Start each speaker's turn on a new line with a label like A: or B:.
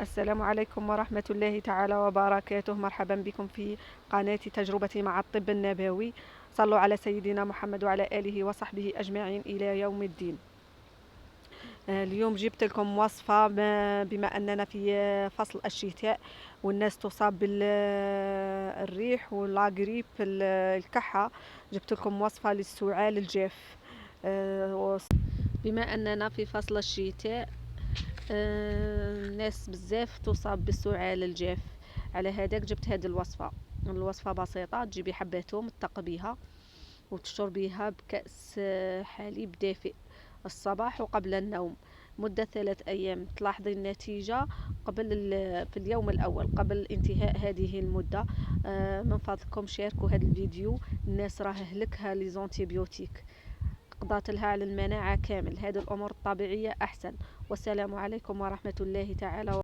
A: السلام عليكم ورحمة الله تعالى وبركاته. مرحبا بكم في قناة تجربتي مع الطب النبوي. صلوا على سيدنا محمد وعلى آله وصحبه أجمعين إلى يوم الدين. اليوم جبت لكم وصفة بما أننا في فصل الشتاء والناس تصاب بالريح واللاغريب الكحة. جبت لكم وصفة للسعال الجاف. بما أننا في فصل الشتاء، الناس بزاف تصاب بالسعال الجاف، على هذاك جبت هذه الوصفة بسيطة. تجيبي حبة ثوم تقبيها وتشربيها بكأس حليب دافئ الصباح وقبل النوم مدة 3 أيام. تلاحظي النتيجة في اليوم الأول قبل انتهاء هذه المدة. من فضلكم شاركوا هذا الفيديو، الناس راه هلكها لي زونتيبيوتيك، قضات لها على المناعة كامل. هذه الأمور الطبيعية أحسن. والسلام عليكم ورحمة الله تعالى